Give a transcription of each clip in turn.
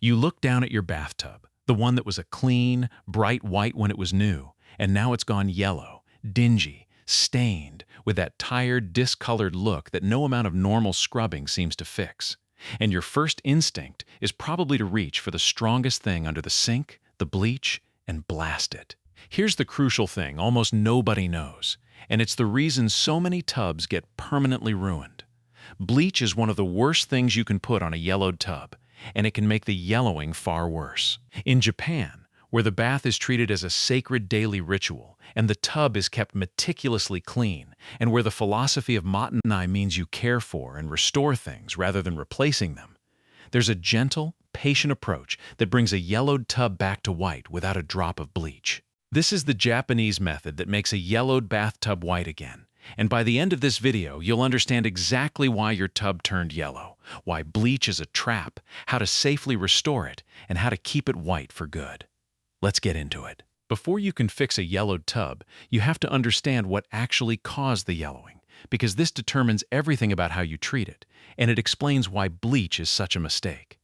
You look down at your bathtub, the one that was a clean, bright white when it was new, and now it's gone yellow, dingy, stained, with that tired, discolored look that no amount of normal scrubbing seems to fix. And your first instinct is probably to reach for the strongest thing under the sink, the bleach, and blast it. Here's the crucial thing almost nobody knows, and it's the reason so many tubs get permanently ruined. Bleach is one of the worst things you can put on a yellowed tub, and it can make the yellowing far worse. In Japan, where the bath is treated as a sacred daily ritual, and the tub is kept meticulously clean, and where the philosophy of Matanai means you care for and restore things rather than replacing them, there's a gentle, patient approach that brings a yellowed tub back to white without a drop of bleach. This is the Japanese method that makes a yellowed bathtub white again. And by the end of this video, you'll understand exactly why your tub turned yellow, why bleach is a trap, how to safely restore it, and how to keep it white for good. Let's get into it. Before you can fix a yellowed tub, you have to understand what actually caused the yellowing, because this determines everything about how you treat it, and it explains why bleach is such a mistake.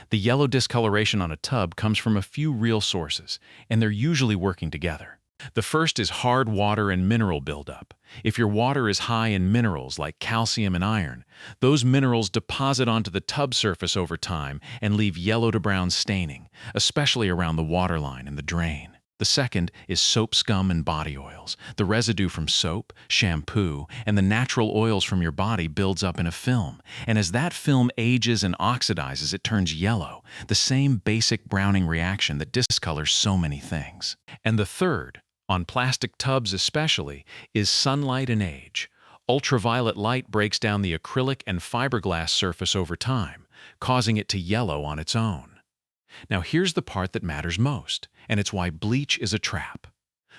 The yellow discoloration on a tub comes from a few real sources, and they're usually working together. The first is hard water and mineral buildup. If your water is high in minerals like calcium and iron, those minerals deposit onto the tub surface over time and leave yellow to brown staining, especially around the waterline and the drain. The second is soap scum and body oils. The residue from soap, shampoo, and the natural oils from your body builds up in a film, and as that film ages and oxidizes, it turns yellow, the same basic browning reaction that discolors so many things. And the third, on plastic tubs especially, is sunlight and age. Ultraviolet light breaks down the acrylic and fiberglass surface over time, causing it to yellow on its own. Now here's the part that matters most, and it's why bleach is a trap.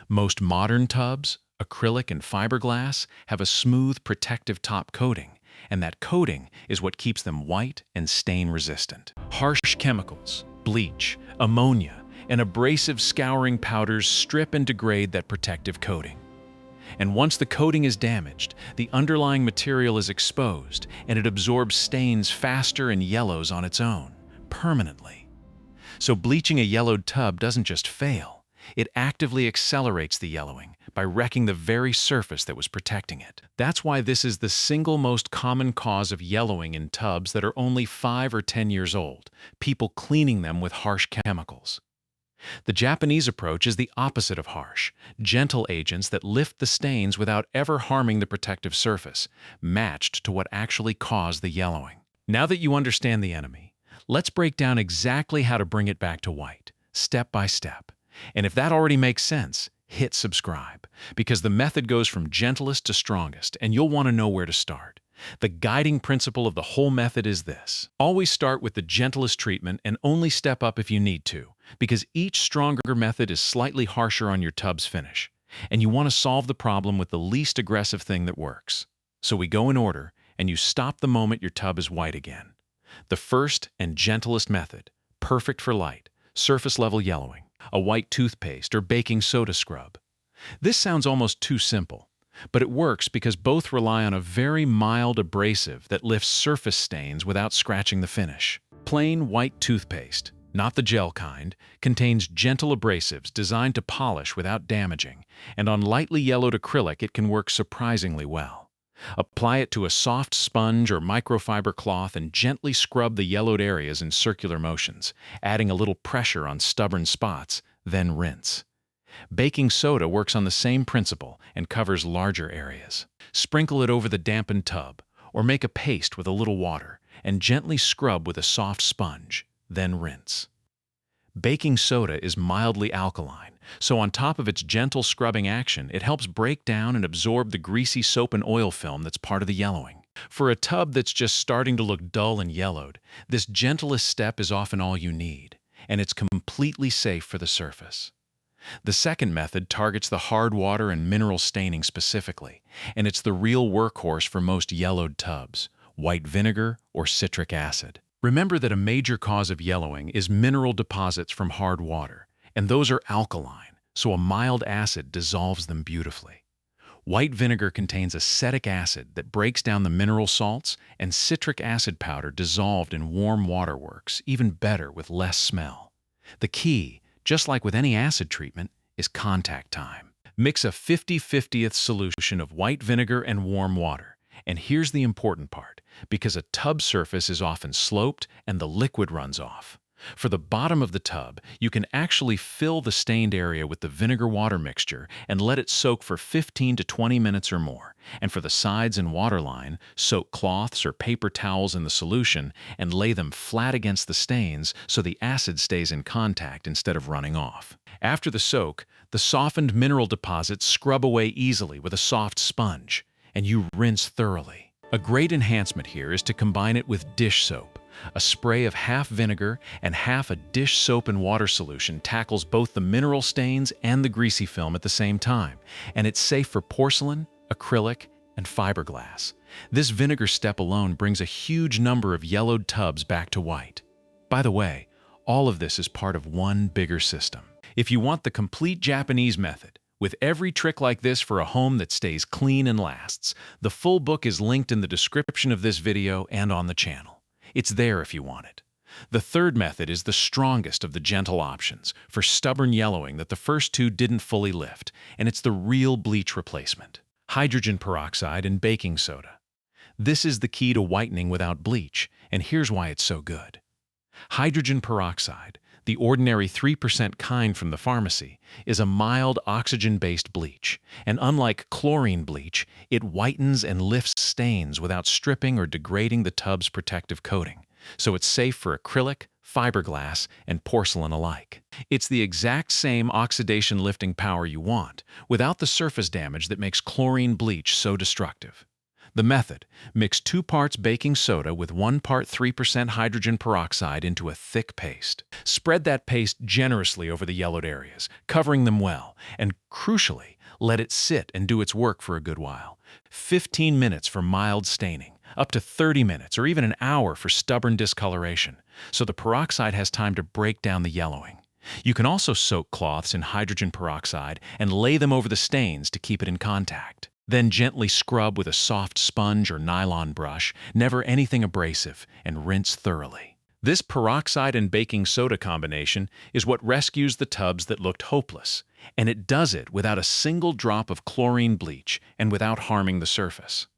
Most modern tubs, acrylic and fiberglass, have a smooth protective top coating, and that coating is what keeps them white and stain-resistant. Harsh chemicals, bleach, ammonia, and abrasive scouring powders strip and degrade that protective coating. And once the coating is damaged, the underlying material is exposed, and it absorbs stains faster and yellows on its own, permanently. So bleaching a yellowed tub doesn't just fail, it actively accelerates the yellowing by wrecking the very surface that was protecting it. That's why this is the single most common cause of yellowing in tubs that are only 5 or 10 years old, people cleaning them with harsh chemicals. The Japanese approach is the opposite of harsh, gentle agents that lift the stains without ever harming the protective surface, matched to what actually caused the yellowing. Now that you understand the enemy, let's break down exactly how to bring it back to white, step by step. And if that already makes sense, hit subscribe, because the method goes from gentlest to strongest, and you'll want to know where to start. The guiding principle of the whole method is this: always start with the gentlest treatment and only step up if you need to, because each stronger method is slightly harsher on your tub's finish, and you want to solve the problem with the least aggressive thing that works. So we go in order, and you stop the moment your tub is white again. The first and gentlest method, perfect for light, surface-level yellowing, a white toothpaste or baking soda scrub. This sounds almost too simple, but it works because both rely on a very mild abrasive that lifts surface stains without scratching the finish. Plain white toothpaste, not the gel kind, contains gentle abrasives designed to polish without damaging, and on lightly yellowed acrylic it can work surprisingly well. Apply it to a soft sponge or microfiber cloth and gently scrub the yellowed areas in circular motions, adding a little pressure on stubborn spots, then rinse. Baking soda works on the same principle and covers larger areas. Sprinkle it over the dampened tub, or make a paste with a little water, and gently scrub with a soft sponge, then rinse. Baking soda is mildly alkaline, so on top of its gentle scrubbing action, it helps break down and absorb the greasy soap and oil film that's part of the yellowing. For a tub that's just starting to look dull and yellowed, this gentlest step is often all you need, and it's completely safe for the surface. The second method targets the hard water and mineral staining specifically, and it's the real workhorse for most yellowed tubs: white vinegar or citric acid. Remember that a major cause of yellowing is mineral deposits from hard water, and those are alkaline, so a mild acid dissolves them beautifully. White vinegar contains acetic acid that breaks down the mineral salts, and citric acid powder dissolved in warm water works even better with less smell. The key, just like with any acid treatment, is contact time. Mix a 50/50th solution of white vinegar and warm water. And here's the important part, because a tub surface is often sloped and the liquid runs off. For the bottom of the tub, you can actually fill the stained area with the vinegar-water mixture and let it soak for 15 to 20 minutes or more. And for the sides and waterline, soak cloths or paper towels in the solution and lay them flat against the stains so the acid stays in contact instead of running off. After the soak, the softened mineral deposits scrub away easily with a soft sponge, and you rinse thoroughly. A great enhancement here is to combine it with dish soap. A spray of half vinegar and half a dish soap and water solution tackles both the mineral stains and the greasy film at the same time, and it's safe for porcelain, acrylic, and fiberglass. This vinegar step alone brings a huge number of yellowed tubs back to white. By the way, all of this is part of one bigger system. If you want the complete Japanese method, with every trick like this for a home that stays clean and lasts, the full book is linked in the description of this video and on the channel. It's there if you want it. The third method is the strongest of the gentle options for stubborn yellowing that the first two didn't fully lift, and it's the real bleach replacement: hydrogen peroxide and baking soda. This is the key to whitening without bleach, and here's why it's so good. Hydrogen peroxide, the ordinary 3% kind from the pharmacy, is a mild oxygen-based bleach, and unlike chlorine bleach, it whitens and lifts stains without stripping or degrading the tub's protective coating, so it's safe for acrylic, fiberglass, and porcelain alike. It's the exact same oxidation-lifting power you want, without the surface damage that makes chlorine bleach so destructive. The method: mix 2 parts baking soda with 1 part 3% hydrogen peroxide into a thick paste. Spread that paste generously over the yellowed areas, covering them well, and crucially, let it sit and do its work for a good while. 15 minutes for mild staining, up to 30 minutes or even an hour for stubborn discoloration, so the peroxide has time to break down the yellowing. You can also soak cloths in hydrogen peroxide and lay them over the stains to keep it in contact. Then gently scrub with a soft sponge or nylon brush, never anything abrasive, and rinse thoroughly. This peroxide and baking soda combination is what rescues the tubs that looked hopeless, and it does it without a single drop of chlorine bleach and without harming the surface.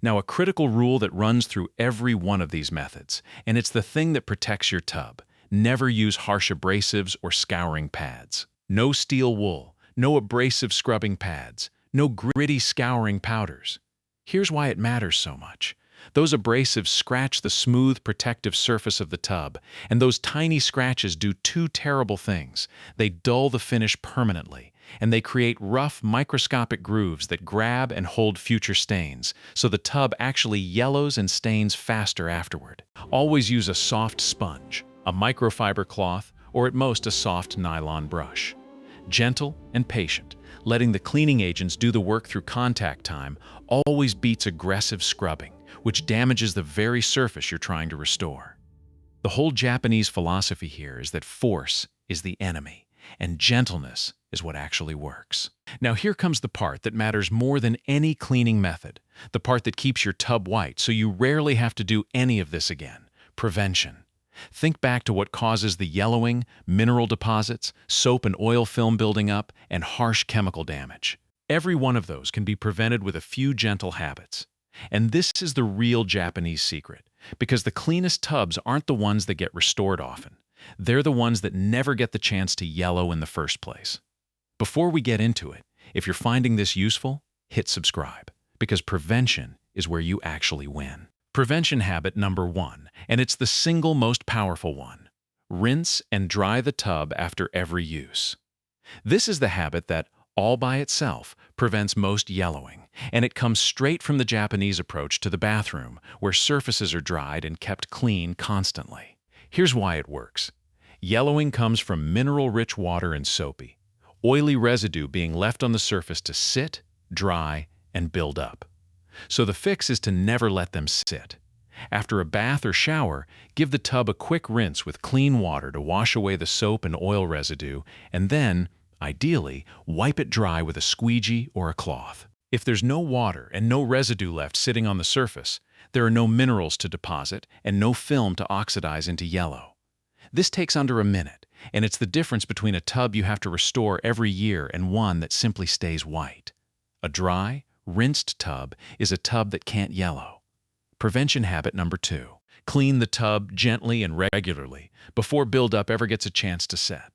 Now, a critical rule that runs through every one of these methods, and it's the thing that protects your tub: never use harsh abrasives or scouring pads. No steel wool, no abrasive scrubbing pads, no gritty scouring powders. Here's why it matters so much. Those abrasives scratch the smooth, protective surface of the tub, and those tiny scratches do two terrible things. They dull the finish permanently, and they create rough, microscopic grooves that grab and hold future stains, so the tub actually yellows and stains faster afterward. Always use a soft sponge, a microfiber cloth, or at most a soft nylon brush. Gentle and patient, letting the cleaning agents do the work through contact time always beats aggressive scrubbing, which damages the very surface you're trying to restore. The whole Japanese philosophy here is that force is the enemy, and gentleness is what actually works. Now here comes the part that matters more than any cleaning method, the part that keeps your tub white so you rarely have to do any of this again: prevention. Think back to what causes the yellowing, mineral deposits, soap and oil film building up, and harsh chemical damage. Every one of those can be prevented with a few gentle habits. And this is the real Japanese secret, because the cleanest tubs aren't the ones that get restored often. They're the ones that never get the chance to yellow in the first place. Before we get into it, if you're finding this useful, hit subscribe, because prevention is where you actually win. Prevention habit number 1, and it's the single most powerful one: rinse and dry the tub after every use. This is the habit that, all by itself, prevents most yellowing, and it comes straight from the Japanese approach to the bathroom, where surfaces are dried and kept clean constantly. Here's why it works. Yellowing comes from mineral-rich water and soapy, oily residue being left on the surface to sit, dry, and build up. So the fix is to never let them sit. After a bath or shower, give the tub a quick rinse with clean water to wash away the soap and oil residue, and then, ideally, wipe it dry with a squeegee or a cloth. If there's no water and no residue left sitting on the surface, there are no minerals to deposit and no film to oxidize into yellow. This takes under a minute, and it's the difference between a tub you have to restore every year and one that simply stays white. A dry, rinsed tub is a tub that can't yellow. Prevention habit number 2. Clean the tub gently and regularly before buildup ever gets a chance to set.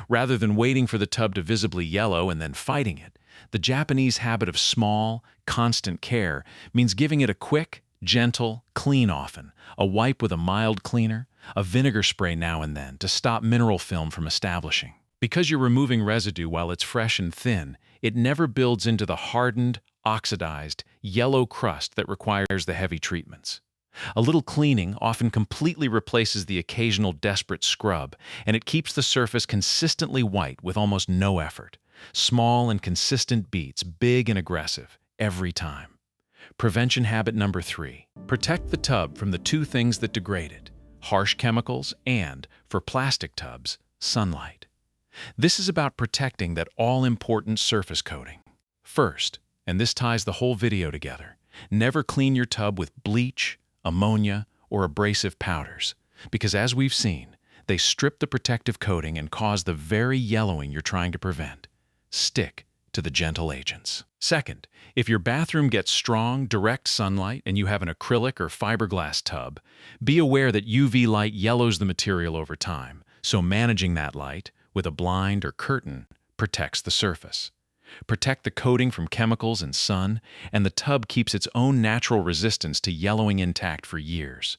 Rather than waiting for the tub to visibly yellow and then fighting it, the Japanese habit of small, constant care means giving it a quick, gentle, clean often, a wipe with a mild cleaner, a vinegar spray now and then to stop mineral film from establishing. Because you're removing residue while it's fresh and thin, it never builds into the hardened, oxidized, yellow crust that requires the heavy treatments. A little cleaning often completely replaces the occasional desperate scrub, and it keeps the surface consistently white with almost no effort. Small and consistent beats, big and aggressive, every time. Prevention habit number 3. Protect the tub from the 2 things that degrade it: harsh chemicals and, for plastic tubs, sunlight. This is about protecting that all-important surface coating. First, and this ties the whole video together, never clean your tub with bleach, ammonia, or abrasive powders, because as we've seen, they strip the protective coating and cause the very yellowing you're trying to prevent. Stick to the gentle agents. Second, if your bathroom gets strong, direct sunlight and you have an acrylic or fiberglass tub, be aware that UV light yellows the material over time, so managing that light, with a blind or curtain, protects the surface. Protect the coating from chemicals and sun, and the tub keeps its own natural resistance to yellowing intact for years.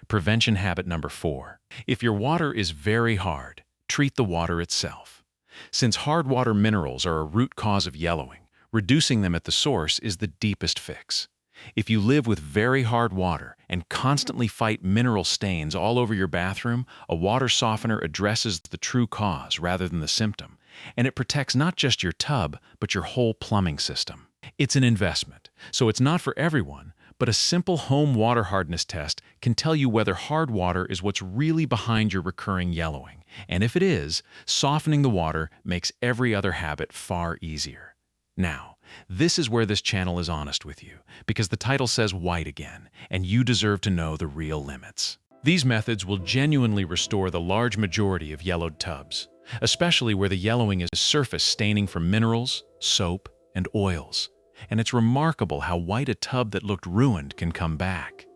Prevention habit number 4. If your water is very hard, treat the water itself. Since hard water minerals are a root cause of yellowing, reducing them at the source is the deepest fix. If you live with very hard water and constantly fight mineral stains all over your bathroom, a water softener addresses the true cause rather than the symptom, and it protects not just your tub, but your whole plumbing system. It's an investment, so it's not for everyone, but a simple home water hardness test can tell you whether hard water is what's really behind your recurring yellowing, and if it is, softening the water makes every other habit far easier. Now, this is where this channel is honest with you, because the title says white again, and you deserve to know the real limits. These methods will genuinely restore the large majority of yellowed tubs, especially where the yellowing is surface staining from minerals, soap, and oils. And it's remarkable how white a tub that looked ruined can come back.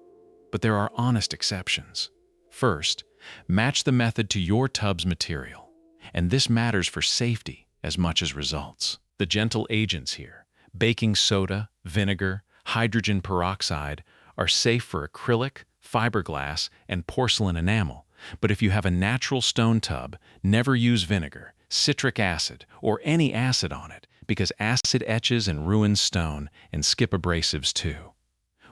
But there are honest exceptions. First, match the method to your tub's material, and this matters for safety as much as results. The gentle agents here, baking soda, vinegar, hydrogen peroxide, are safe for acrylic, fiberglass, and porcelain enamel, but if you have a natural stone tub, never use vinegar, citric acid, or any acid on it, because acid etches and ruins stone, and skip abrasives too.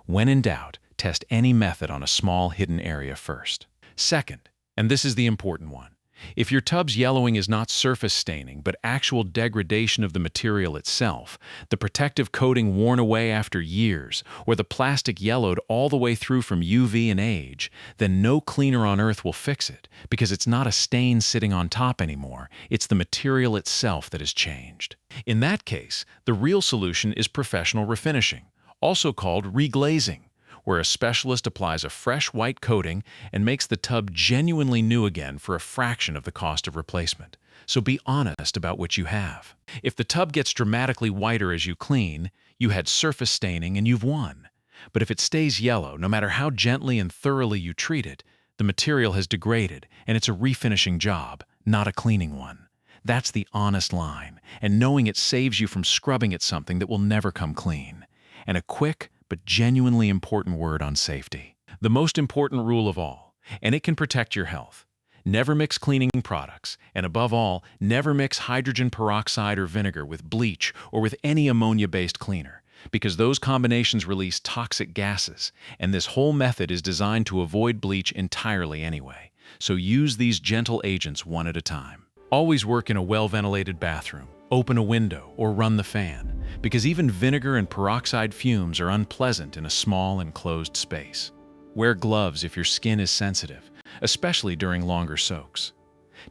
When in doubt, test any method on a small hidden area first. Second, and this is the important one, if your tub's yellowing is not surface staining but actual degradation of the material itself, the protective coating worn away after years, or the plastic yellowed all the way through from UV and age, then no cleaner on earth will fix it, because it's not a stain sitting on top anymore, it's the material itself that has changed. In that case, the real solution is professional refinishing, also called reglazing, where a specialist applies a fresh white coating and makes the tub genuinely new again for a fraction of the cost of replacement. So be honest about what you have. If the tub gets dramatically whiter as you clean, you had surface staining and you've won. But if it stays yellow, no matter how gently and thoroughly you treat it, the material has degraded and it's a refinishing job, not a cleaning one. That's the honest line, and knowing it saves you from scrubbing at something that will never come clean. And a quick, but genuinely important word on safety. The most important rule of all, and it can protect your health. Never mix cleaning products, and above all, never mix hydrogen peroxide or vinegar with bleach or with any ammonia-based cleaner, because those combinations release toxic gases, and this whole method is designed to avoid bleach entirely anyway. So use these gentle agents one at a time. Always work in a well-ventilated bathroom. Open a window or run the fan, because even vinegar and peroxide fumes are unpleasant in a small enclosed space. Wear gloves if your skin is sensitive, especially during longer soaks.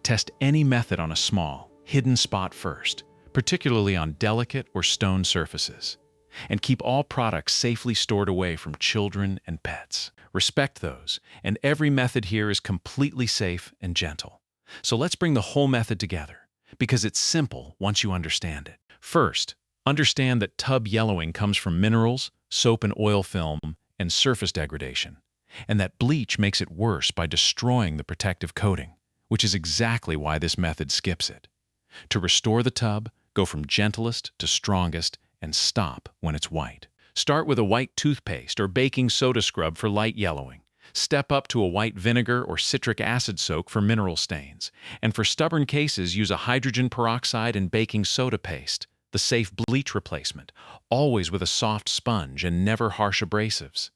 Test any method on a small, hidden spot first, particularly on delicate or stone surfaces. and keep all products safely stored away from children and pets. Respect those, and every method here is completely safe and gentle. So let's bring the whole method together, because it's simple once you understand it. First, understand that tub yellowing comes from minerals, soap and oil film, and surface degradation, and that bleach makes it worse by destroying the protective coating, which is exactly why this method skips it. To restore the tub, go from gentlest to strongest and stop when it's white. Start with a white toothpaste or baking soda scrub for light yellowing. Step up to a white vinegar or citric acid soak for mineral stains. And for stubborn cases, use a hydrogen peroxide and baking soda paste, the safe bleach replacement, always with a soft sponge and never harsh abrasives.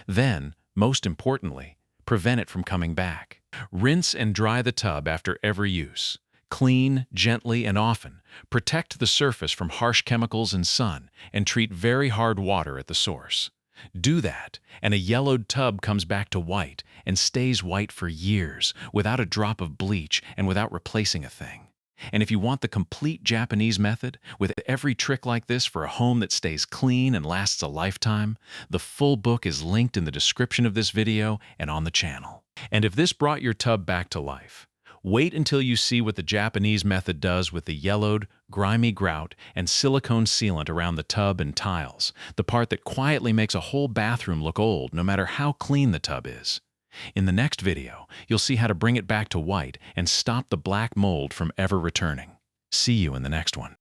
Then, most importantly, prevent it from coming back. Rinse and dry the tub after every use. Clean, gently, and often. Protect the surface from harsh chemicals and sun, and treat very hard water at the source. Do that, and a yellowed tub comes back to white and stays white for years, without a drop of bleach and without replacing a thing. And if you want the complete Japanese method, with every trick like this for a home that stays clean and lasts a lifetime, the full book is linked in the description of this video and on the channel. And if this brought your tub back to life, wait until you see what the Japanese method does with the yellowed, grimy grout and silicone sealant around the tub and tiles, the part that quietly makes a whole bathroom look old no matter how clean the tub is. In the next video, you'll see how to bring it back to white and stop the black mold from ever returning. See you in the next one.